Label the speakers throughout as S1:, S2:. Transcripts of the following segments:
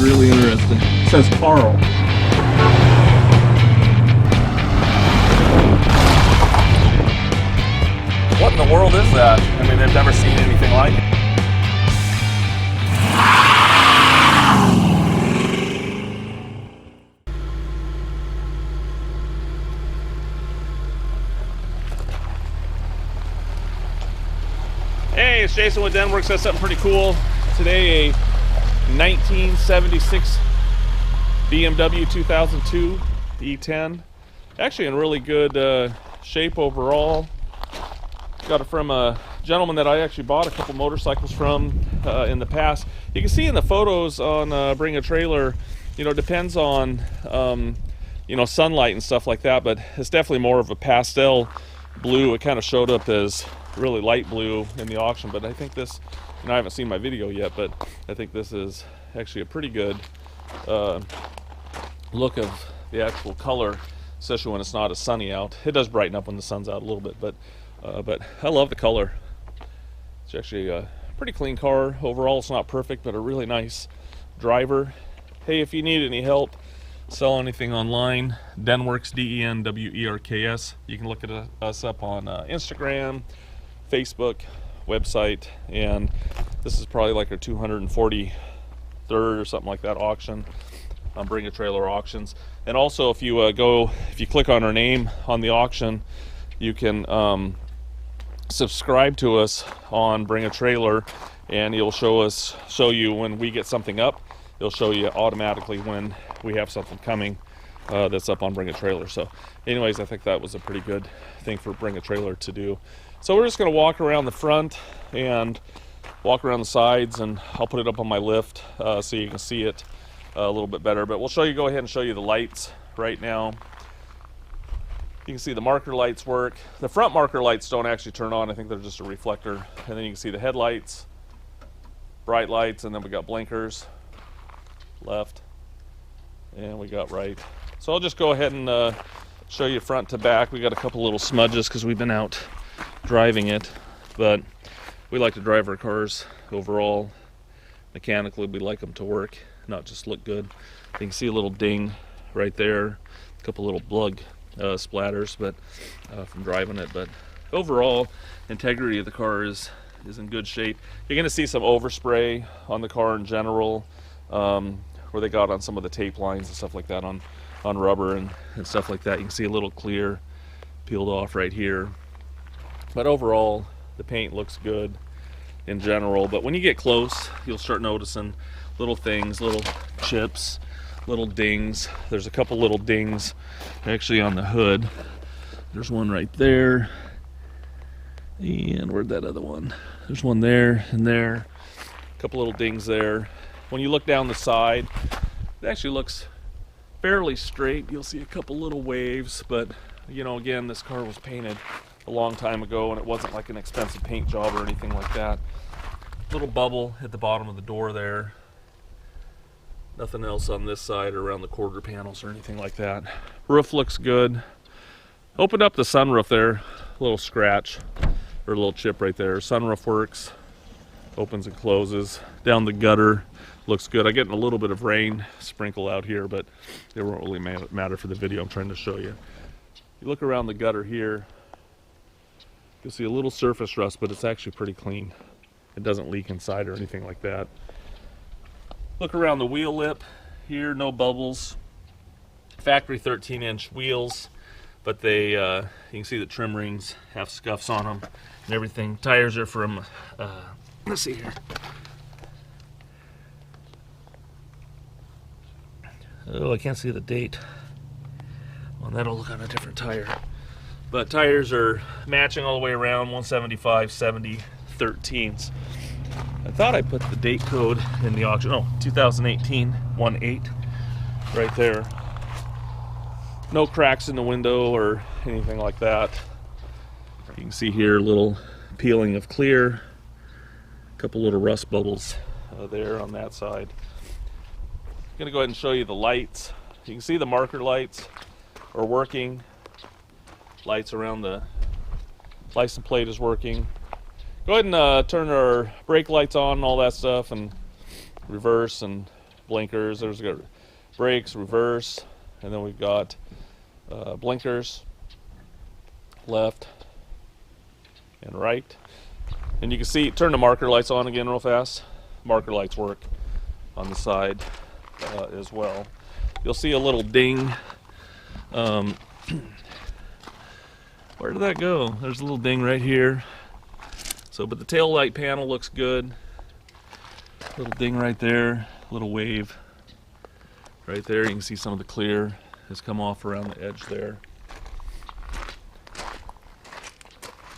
S1: really interesting. It says Carl.
S2: What in the world is that? I mean, they've never seen anything like it. Hey, it's Jason with Denwerks. Got something pretty cool. Today, a 1976 BMW 2002 E10. Actually in really good shape overall. Got it from a gentleman that I actually bought a couple motorcycles from in the past. You can see in the photos on Bring a Trailer, you know, it depends on you know, sunlight and stuff like that, but it's definitely more of a pastel blue. It kind of showed up as really light blue in the auction, but I think this, and I haven't seen my video yet, but I think this is actually a pretty good look of the actual color, especially when it's not as sunny out. It does brighten up when the sun's out a little bit, but I love the color. It's actually a pretty clean car overall. It's not perfect, but a really nice driver. Hey, if you need any help sell anything online, Denwerks, Denwerks. You can look at us up on Instagram, Facebook, website, and this is probably like our 243rd or something like that auction on Bring a Trailer auctions. And also, if you click on our name on the auction, you can subscribe to us on Bring a Trailer, and it'll show you when we get something up. It'll show you automatically when we have something coming that's up on Bring a Trailer. So anyways, I think that was a pretty good thing for Bring a Trailer to do. So we're just going to walk around the front and walk around the sides, and I'll put it up on my lift so you can see it a little bit better. But we'll go ahead and show you the lights right now. You can see the marker lights work. The front marker lights don't actually turn on. I think they're just a reflector. And then you can see the headlights, bright lights, and then we got blinkers, left, and we got right. So I'll just go ahead and show you front to back. We got a couple little smudges because we've been out driving it, but we like to drive our cars overall mechanically. We like them to work, not just look good. You can see a little ding right there, a couple little plug splatters, but from driving it. But overall, integrity of the car is in good shape. You're going to see some overspray on the car in general, where they got on some of the tape lines and stuff like that on rubber and stuff like that. You can see a little clear peeled off right here. But overall, the paint looks good in general. But when you get close, you'll start noticing little things, little chips, little dings. There's a couple little dings actually on the hood. There's one right there. And where'd that other one? There's one there and there. A couple little dings there. When you look down the side, it actually looks fairly straight. You'll see a couple little waves, but you know, again, this car was painted a long time ago, and it wasn't like an expensive paint job or anything like that. Little bubble at the bottom of the door there. Nothing else on this side or around the quarter panels or anything like that. Roof looks good. Opened up the sunroof there, a little scratch or a little chip right there. Sunroof works, opens and closes. Down the gutter looks good. I get a little bit of rain sprinkle out here, but it won't really matter for the video I'm trying to show you. You look around the gutter here, you'll see a little surface rust, but it's actually pretty clean. It doesn't leak inside or anything like that. Look around the wheel lip here, no bubbles. Factory 13-inch wheels, but they you can see the trim rings have scuffs on them and everything. Tires are from let's see here. Oh, I can't see the date. Well, that'll look on a different tire. But tires are matching all the way around, 175, 70, 13s. I thought I put the date code in the auction. Oh, 2018, 1/8, right there. No cracks in the window or anything like that. You can see here a little peeling of clear. A couple little rust bubbles there on that side. I'm going to go ahead and show you the lights. You can see the marker lights are working. Lights around the license plate is working. Go ahead and turn our brake lights on and all that stuff, and reverse and blinkers. There's got brakes, reverse, and then we've got blinkers, left and right. And you can see, turn the marker lights on again real fast. Marker lights work on the side as well. You'll see a little ding. Where did that go? There's a little ding right here. So, but the tail light panel looks good. Little ding right there, little wave right there. You can see some of the clear has come off around the edge there.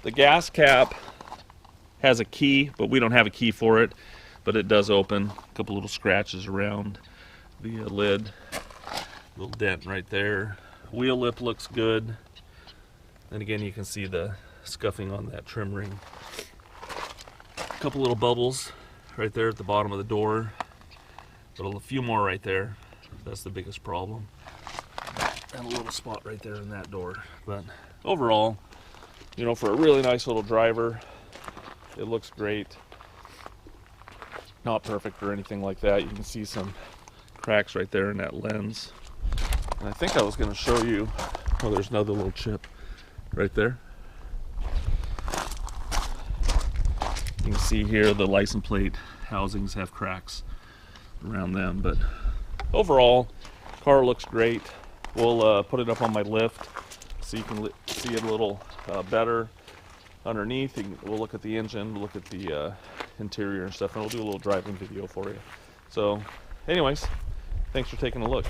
S2: The gas cap has a key, but we don't have a key for it, but it does open. A couple little scratches around the lid. Little dent right there. Wheel lip looks good. And again, you can see the scuffing on that trim ring. A couple little bubbles right there at the bottom of the door, but a few more right there. That's the biggest problem. And a little spot right there in that door. But overall, you know, for a really nice little driver, it looks great. Not perfect or anything like that. You can see some cracks right there in that lens. And I think I was going to show you, oh, there's another little chip right there. You can see here the license plate housings have cracks around them, but overall, car looks great. We'll put it up on my lift so you can see it a little better underneath. We'll look at the engine, we'll look at the interior and stuff, and we'll do a little driving video for you. So anyways, thanks for taking a look.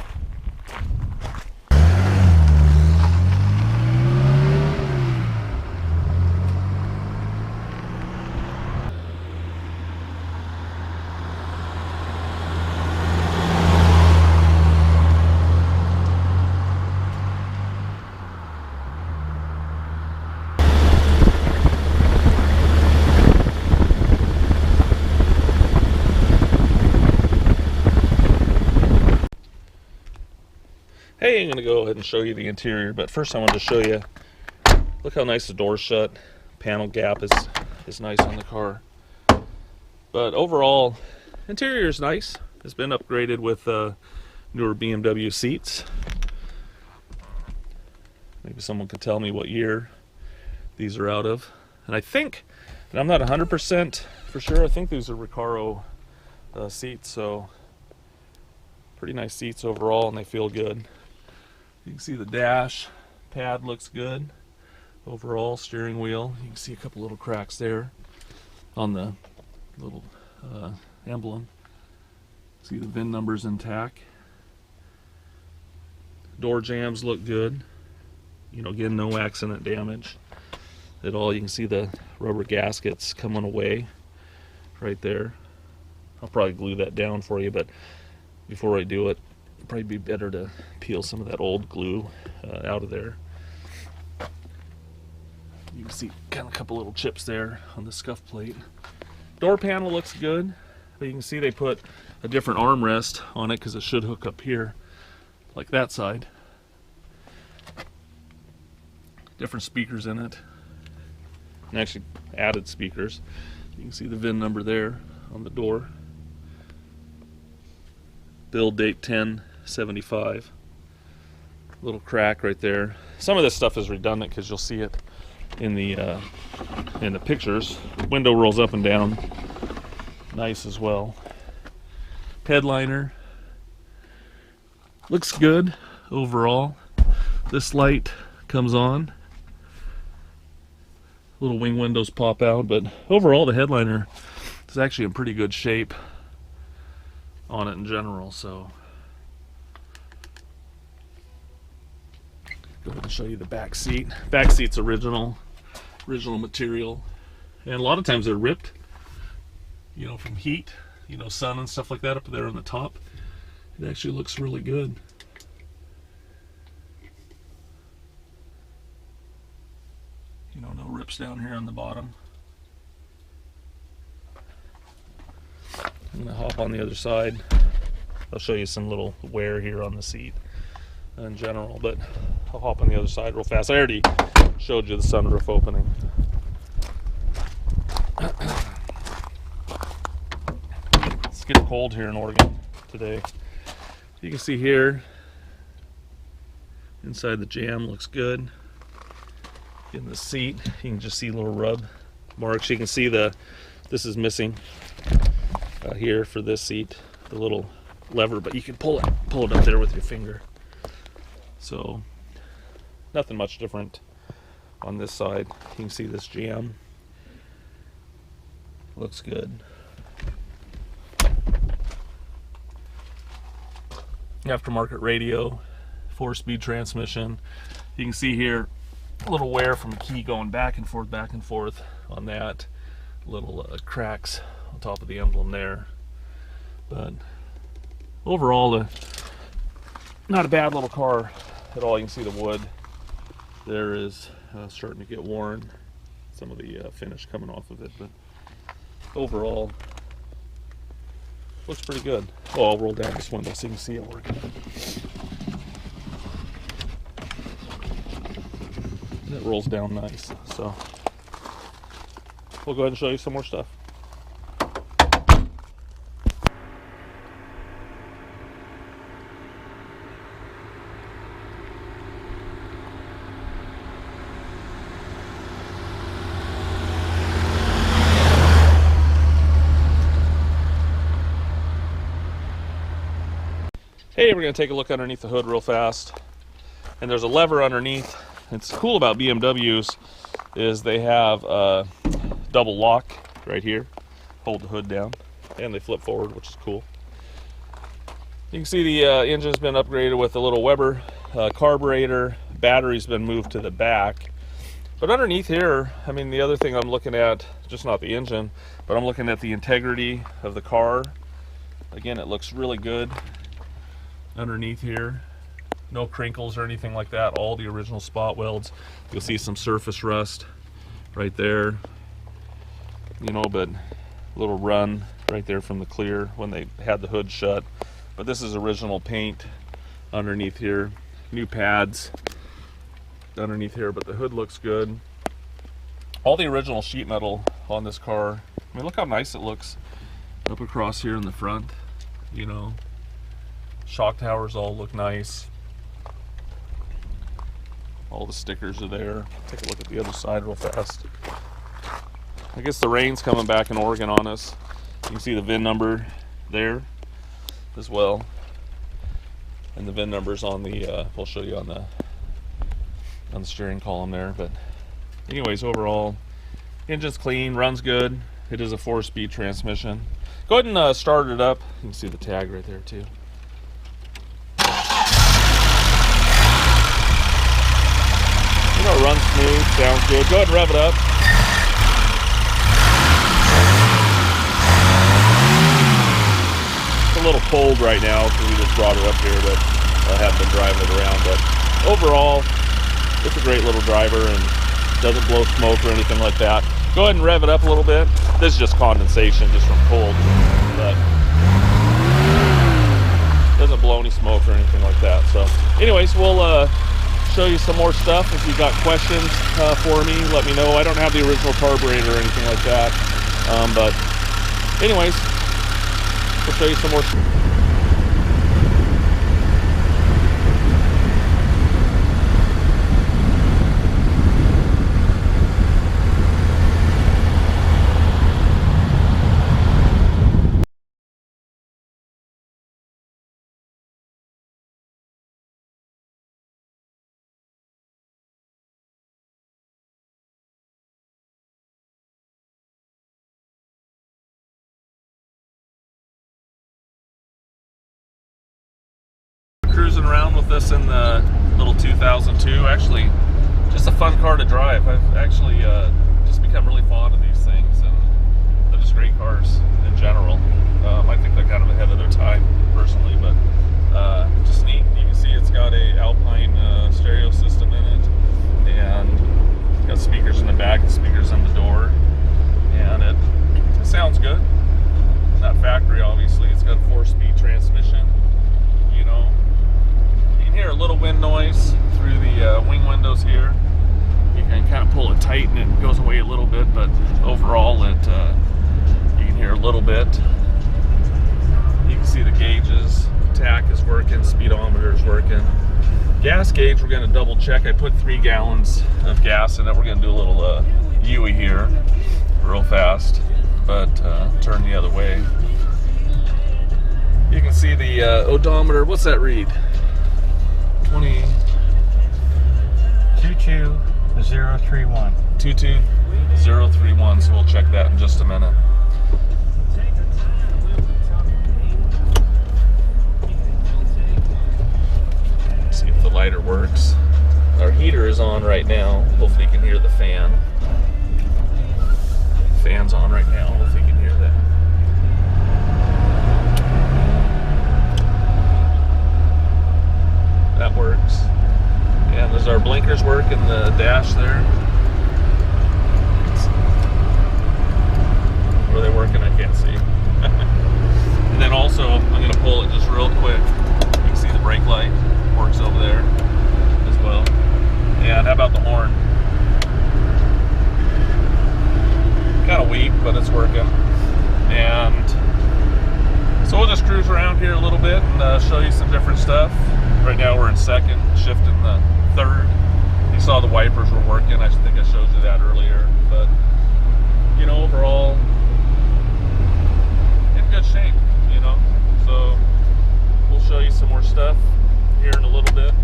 S2: Hey, I'm going to go ahead and show you the interior, but first I wanted to show you, look how nice the door's shut. Panel gap is nice on the car. But overall, interior is nice. It's been upgraded with newer BMW seats. Maybe someone could tell me what year these are out of. And I think, and I'm not 100% for sure, I think these are Recaro seats, so pretty nice seats overall, and they feel good. You can see the dash pad looks good. Overall, steering wheel, you can see a couple little cracks there on the little emblem. See the VIN numbers intact. Door jambs look good. You know, again, no accident damage at all. You can see the rubber gaskets coming away right there. I'll probably glue that down for you, but before I do it, it'd probably be better to peel some of that old glue out of there. You can see kind of a couple little chips there on the scuff plate. Door panel looks good, but you can see they put a different armrest on it because it should hook up here like that side. Different speakers in it, and actually added speakers. You can see the VIN number there on the door. Build date 10/75. Little crack right there. Some of this stuff is redundant because you'll see it in the pictures. Window rolls up and down, nice as well. Headliner looks good overall. This light comes on. Little wing windows pop out, but overall the headliner is actually in pretty good shape on it in general. So go ahead and show you the back seat. Back seat's original material, and a lot of times they're ripped, you know, from heat, you know, sun and stuff like that up there on the top. It actually looks really good. You know, no rips down here on the bottom. I'm going to hop on the other side. I'll show you some little wear here on the seat in general, but I'll hop on the other side real fast. I already showed you the sunroof opening. It's getting cold here in Oregon. today. You can see here, inside the jam looks good. In the seat, you can just see little rub marks. You can see this is missing here for this seat, the little lever, but you can pull it up there with your finger. So nothing much different on this side. You can see this jam looks good. Aftermarket radio, 4-speed transmission. You can see here a little wear from a key going back and forth on that. Little cracks on top of the emblem there. But overall, not a bad little car at all. You can see the wood there is starting to get worn. Some of the finish coming off of it, but overall, looks pretty good. Oh, I'll roll down this window so you can see it working. It rolls down nice. So we'll go ahead and show you some more stuff. Hey, we're going to take a look underneath the hood real fast. And there's a lever underneath. What's cool about BMWs is they have a double lock right here. Hold the hood down. And they flip forward, which is cool. You can see the engine's been upgraded with a little Weber carburetor. Battery's been moved to the back. But underneath here, I mean, the other thing I'm looking at, just not the engine, but I'm looking at the integrity of the car. Again, it looks really good. Underneath here, no crinkles or anything like that. All the original spot welds. You'll see some surface rust right there, you know, but a little run right there from the clear when they had the hood shut. But this is original paint underneath here. New pads underneath here, but the hood looks good. All the original sheet metal on this car. I mean, look how nice it looks up across here in the front, you know. Shock towers all look nice. All the stickers are there. Take a look at the other side real fast. I guess the rain's coming back in Oregon on us. You can see the VIN number there as well. And the VIN numbers on the, we'll show you on the steering column there. But anyways, overall, engine's clean, runs good. It is a 4-speed transmission. Go ahead and start it up. You can see the tag right there too. You know, it runs smooth, sounds good. Go ahead and rev it up. It's a little cold right now because we just brought it up here, but I haven't been driving it around. But overall, it's a great little driver and doesn't blow smoke or anything like that. Go ahead and rev it up a little bit. This is just condensation, just from cold, but doesn't blow any smoke or anything like that. So anyways, we'll show you some more stuff. If you got questions for me, let me know. I don't have the original carburetor or anything like that, but anyways, we'll show you some more. Cruising around with this in the little 2002. Actually, just a fun car to drive. I've actually just become really fond of these things, and they're just great cars in general. I think they're kind of ahead of their time personally, but just neat. You can see it's got a Alpine stereo system in it, and it's got speakers in the back and speakers on the door, and it sounds good. Not factory, obviously. It's got a 4-speed transmission, you know. Hear a little wind noise through the wing windows here. You can kind of pull it tight and it goes away a little bit, but overall it you can hear a little bit. You can see the gauges. Tach is working, speedometer is working. Gas gauge, we're going to double check. I put 3 gallons of gas in it. We're going to do a little UE here real fast, but turn the other way. You can see the odometer. What's that read? 20.
S3: 22031.
S2: 22031. So we'll check that in just a minute. See if the lighter works. Our heater is on right now. Hopefully you can hear the fan. Fan's on right now. Hopefully you can hear that. That works. And there's our blinkers work in the dash there. Are they working? I can't see. And then also, I'm going to pull it just real quick. You can see the brake light works over there as well. And how about the horn? Kind of weak, but it's working. And so we'll just cruise around here a little bit and show you some different stuff. Right now we're in second, shifting the third. You saw the wipers were working. I think I showed you that earlier. But, you know, overall, in good shape, you know. So we'll show you some more stuff here in a little bit.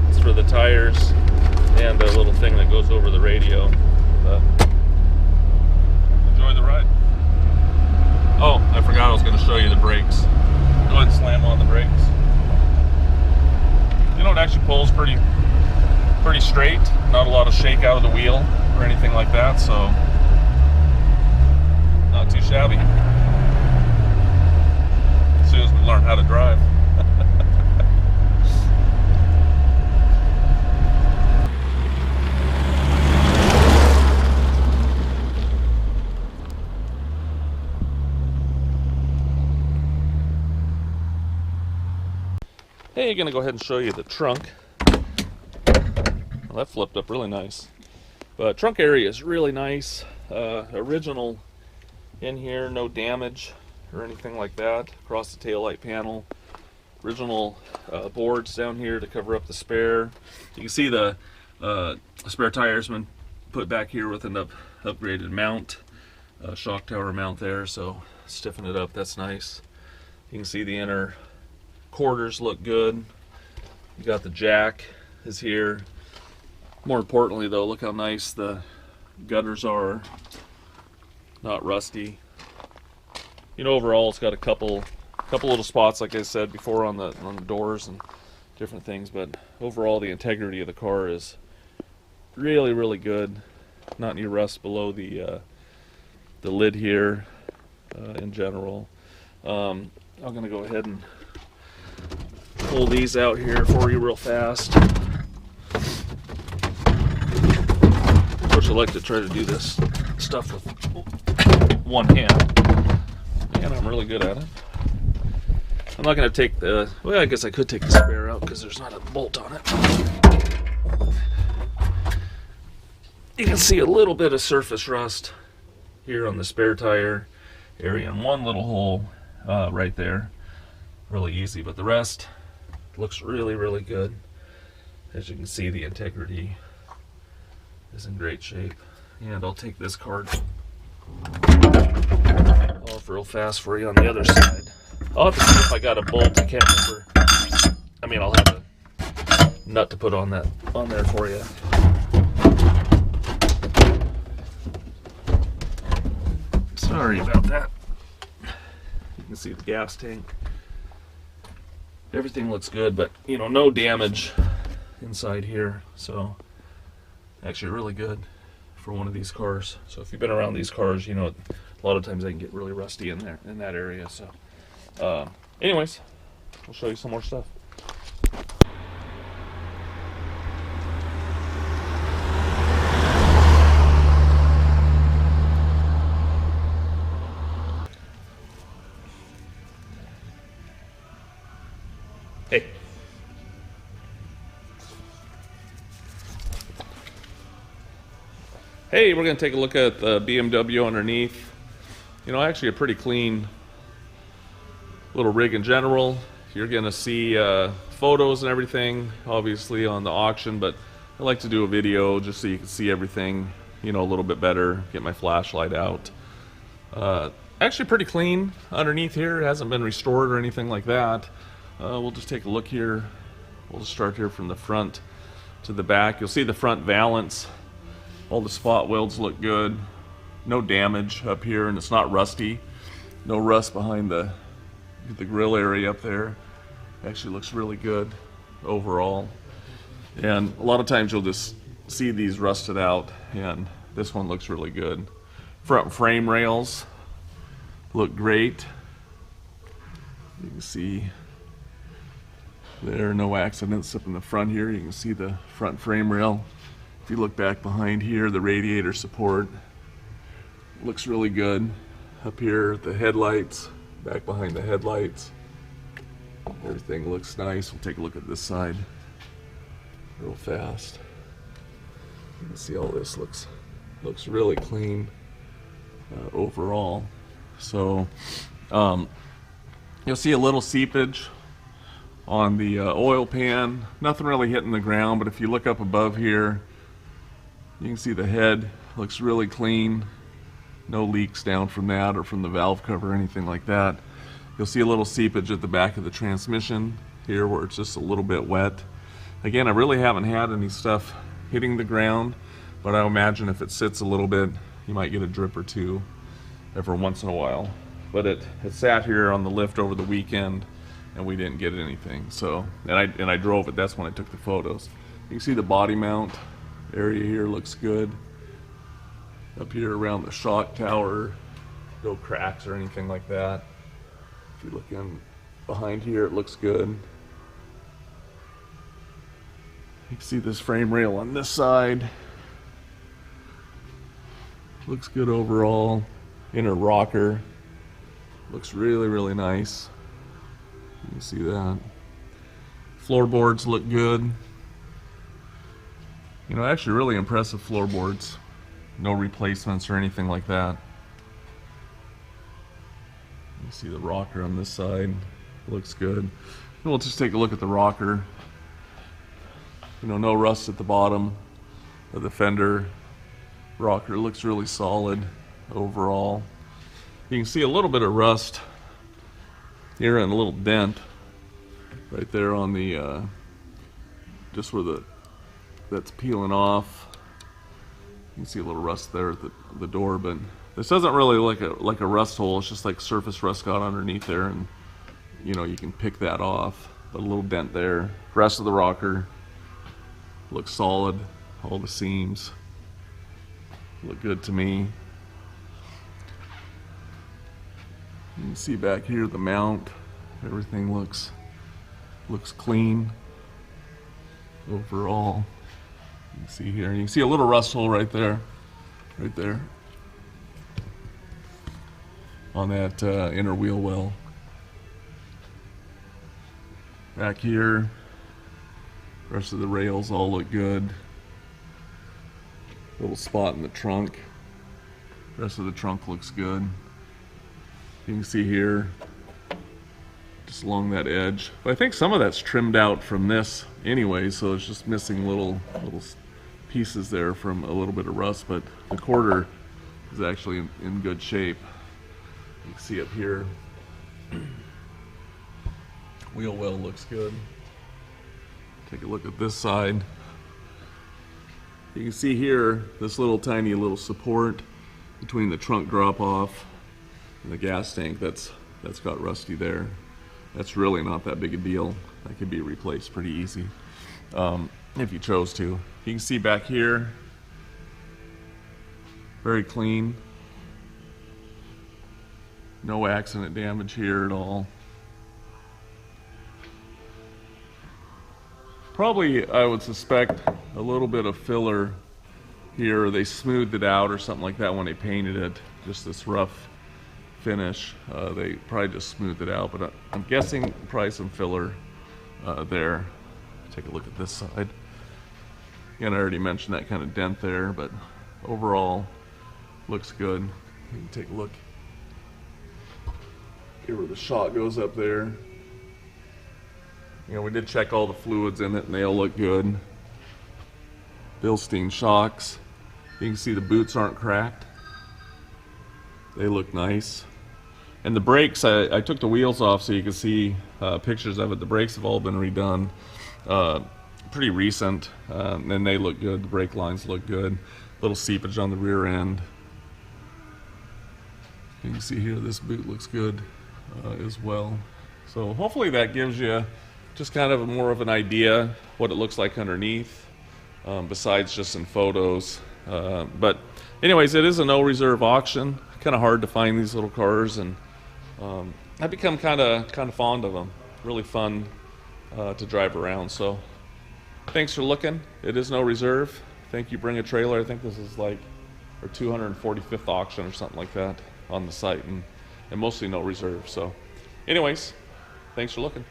S2: It's for the tires and a little thing that goes over the radio. But enjoy the ride. Oh, I forgot I was going to show you the brakes. Go ahead and slam on the brakes. You know, it actually pulls pretty straight. Not a lot of shake out of the wheel or anything like that, so not too shabby. As soon as we learn how to drive. Hey, gonna go ahead and show you the trunk. Well, that flipped up really nice. But trunk area is really nice. Original in here, no damage or anything like that. Across the taillight panel. Original boards down here to cover up the spare. You can see the spare tires been put back here with an upgraded mount. Shock tower mount there, so stiffen it up, that's nice. You can see the inner quarters look good. You got the jack is here. More importantly though, look how nice the gutters are. Not rusty. You know, overall it's got a couple little spots, like I said before, on the doors and different things, but overall the integrity of the car is really good. Not any rust below the lid here in general. I'm gonna go ahead and pull these out here for you real fast. Of course, I like to try to do this stuff with one hand, and I'm really good at it. I'm not going to take the, well, I guess I could take the spare out because there's not a bolt on it. You can see a little bit of surface rust here on the spare tire area, and one little hole right there. Really easy, but the rest looks really good. As you can see, the integrity is in great shape. And I'll take this card off real fast for you on the other side. I'll have to see if I got a bolt. I can't remember. I mean, I'll have a nut to put on there for you. Sorry about that. You can see the gas tank. Everything looks good, but you know, no damage inside here, so actually really good for one of these cars. So if you've been around these cars, you know a lot of times they can get really rusty in there, in that area. So anyways, we'll show you some more stuff. Hey. Hey, we're going to take a look at the BMW underneath. You know, actually a pretty clean little rig in general. You're gonna see photos and everything, obviously on the auction, but I like to do a video just so you can see everything, you know, a little bit better. Get my flashlight out. Actually pretty clean underneath here. It hasn't been restored or anything like that. We'll just take a look here. We'll just start here from the front to the back. You'll see the front valance. All the spot welds look good. No damage up here, and it's not rusty. No rust behind the grill area up there. Actually looks really good overall. And a lot of times you'll just see these rusted out, and this one looks really good. Front frame rails look great. You can see there are no accidents up in the front here. You can see the front frame rail. If you look back behind here, the radiator support looks really good. Up here, the headlights, back behind the headlights, everything looks nice. We'll take a look at this side real fast. You can see all this looks really clean overall. So you'll see a little seepage on the oil pan. Nothing really hitting the ground, but if you look up above here, you can see the head looks really clean. No leaks down from that or from the valve cover or anything like that. You'll see a little seepage at the back of the transmission here where it's just a little bit wet. Again, I really haven't had any stuff hitting the ground, but I imagine if it sits a little bit, you might get a drip or two every once in a while. But it sat here on the lift over the weekend, and we didn't get anything. So, and I drove it. That's when I took the photos. You can see the body mount area here looks good. Up here around the shock tower, no cracks or anything like that. If you look in behind here, it looks good. You can see this frame rail on this side. Looks good overall. Inner rocker looks really, really nice. You can see that. Floorboards look good. You know, actually really impressive floorboards. No replacements or anything like that. You see the rocker on this side. Looks good. And we'll just take a look at the rocker. You know, no rust at the bottom of the fender. Rocker looks really solid overall. You can see a little bit of rust here and a little dent right there on the just where that's peeling off. You can see a little rust there at the door, but this doesn't really look like a rust hole. It's just like surface rust got underneath there, and you know, you can pick that off. But a little dent there. Rest of the rocker looks solid. All the seams look good to me. You can see back here the mount. Everything looks clean overall. You can see here. You can see a little rust hole right there, on that inner wheel well. Back here, the rest of the rails all look good. Little spot in the trunk. The rest of the trunk looks good. You can see here, just along that edge. But I think some of that's trimmed out from this anyway, so it's just missing little pieces there from a little bit of rust, but the quarter is actually in good shape. You can see up here, wheel well looks good. Take a look at this side. You can see here this little tiny little support between the trunk drop off and the gas tank that's got rusty there. That's really not that big a deal. That could be replaced pretty easy if you chose to. You can see back here, very clean. No accident damage here at all. Probably, I would suspect, a little bit of filler here. They smoothed it out or something like that when they painted it. Just this rough finish. They probably just smoothed it out, but I'm guessing probably some filler there. Take a look at this side. Again, I already mentioned that kind of dent there, but overall looks good. You can take a look Here where the shock goes up there. You know, we did check all the fluids in it and they all look good. Bilstein shocks. You can see the boots aren't cracked. They look nice. And the brakes, I took the wheels off so you can see pictures of it. The brakes have all been redone. Pretty recent, and they look good. The brake lines look good. Little seepage on the rear end. You can see here this boot looks good as well. So hopefully that gives you just kind of more of an idea what it looks like underneath, besides just in photos. But anyways, it is a no reserve auction. Kind of hard to find these little cars, and I've become kind of fond of them. Really fun to drive around. So thanks for looking. It is no reserve. Thank you, Bring a Trailer. I think this is like our 245th auction or something like that on the site, and mostly no reserve. So anyways, thanks for looking.